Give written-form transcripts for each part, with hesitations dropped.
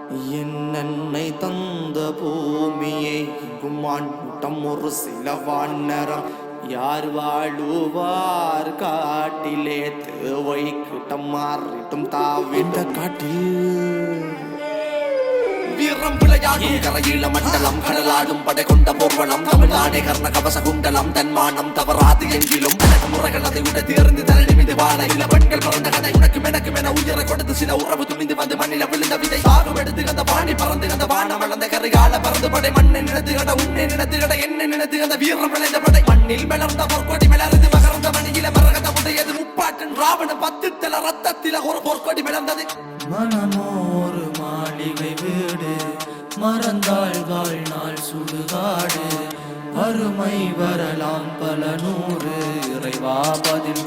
என்னை தந்த பூமியை குமான் ஒரு சில வானரம் யார் வாழுவார் காட்டிலே தேவை கிட்டம் மாறிட்டும் தாவிட்ட காட்டில் வீரம் விளையாடும் கரையில மண்டலம் கடலாடும் படை கொண்ட போர்வனம் தமிழ்நாடே கர்ண கவச குண்டலம் தன்மானம் தவறாது எங்கிலும் முறைகள் அதை விட தேர்ந்து தரணி மீது வாழ இள பெண்கள் பிறந்த கதை உனக்கும் எனக்கும் என உயிரை கொடுத்து சில உறவு துணிந்து வந்து மண்ணில விழுந்த விதை பாகம் எடுத்து அந்த வாணி பறந்து அந்த வானம் வளர்ந்த கரைகால பறந்து படை மண்ணை நினைத்து கட உன்னை நினைத்து கட என்ன நினைத்து அந்த வீரம் விளைந்த படை மண்ணில் மலர்ந்த பொற்கொடி மலர்ந்து மகர்ந்த மணியில மரகத உடையது முப்பாட்டன் ராவண பத்துத்தல ரத்தத்தில ஒரு பொற்கொடி விளந்தது மனமோரு மாளிகை வீடு மறந்தாள் வாழ்நாள் சுடுகாடு அருமை வரலாம் பல நூறு இறைவா பதில்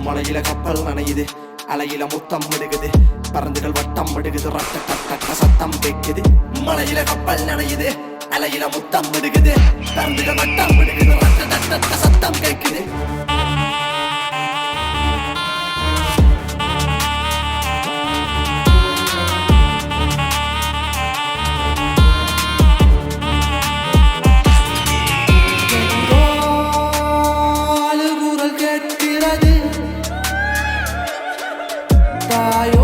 மலையில கப்பல் நனையுது அலையில முத்தம் விடுகுது பறந்துகள் வட்டம் விடுகுது ரட்ட கட்ட சத்தம் கேட்குது மலையில கப்பல் நனையுது அலையில முத்தம் விடுகுது பறந்துகள் வட்டம் விடுகுது ரட்ட கட்ட சத்தம் கேட்குது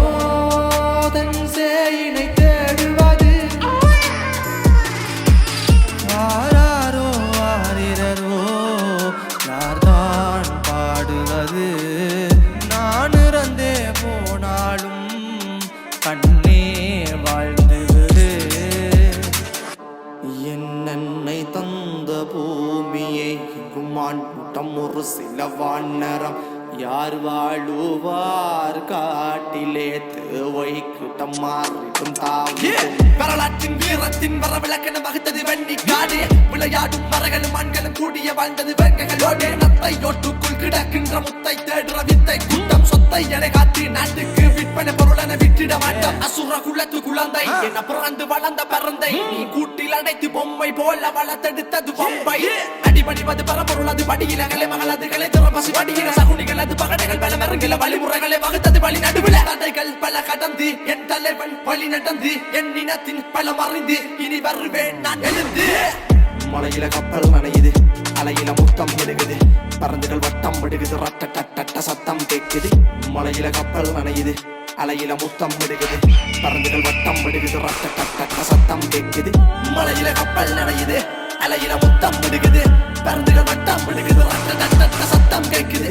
தாயோதன் சேயினை தேடுவது ஆராரோ ஆரிரரோ யார்தான் பாடுவது நான் இறந்தே போனாலும் கண்ணே வாழ்ந்து விடு என்னை தந்த பூமியை குமான் ஒரு சில வானரம் யார் வாழுவார் காட்டிலே தேவை கிட்டம் மாறிட்டும் தாவிட்டும் வரலாற்றின் வீரத்தின் வரவிளக்கென வகுத்தது வெண்ணி காடு விளையாடும் மரங்களும் மண்களும் கூடிய வாழ்ந்தது வேங்கைகளோடு நத்தை ஒட்டுக்குள் கிடக்கின்ற முத்தை தேடுற வித்தை கூட்டம் சொத்தை என காத்தி நாட்டுக்கு விற்பனை பொருளென விட்டிட மாட்டோம் அசுர குலத்து குழந்தை என பிறந்து வளர்ந்த பறந்தை நீ கூட்டில் அடைத்து பொம்மை போல வளர்த்தெடுத்தது பொம்பை அடிபடிவது பரம்பொருள் அது படியிலகளை மகளதுகளை திறப்பசி படியில சகுனிகள் அது பகடைகள் பல மரங்கள வழிமுறைகளை வகுத்தது வழி நடுவில் தடைகள் பல கடந்து என் தலைவன் வழி நடந்து என் இனத்தின் பல மறைந்து இனி வருவேன் நான் எழுந்து மலையில கப்பல் நனையுது அலையில முத்தம் விடுகுது பறந்துகள் வட்டம் விடுகுது ரட்ட கட்ட சத்தம் கேட்குது மலையில கப்பல் நனையுது அலையில முத்தம் விடுகுது பறந்துகள் வட்டம் விடுகுது ரட்ட கட்ட சத்தம் கேட்குது மலையில கப்பல் நனையுது அலையில முத்தம் விடுகுது பறந்துகள் வட்டம் விடுகுது ரட்ட கட்ட சத்தம் கேட்குது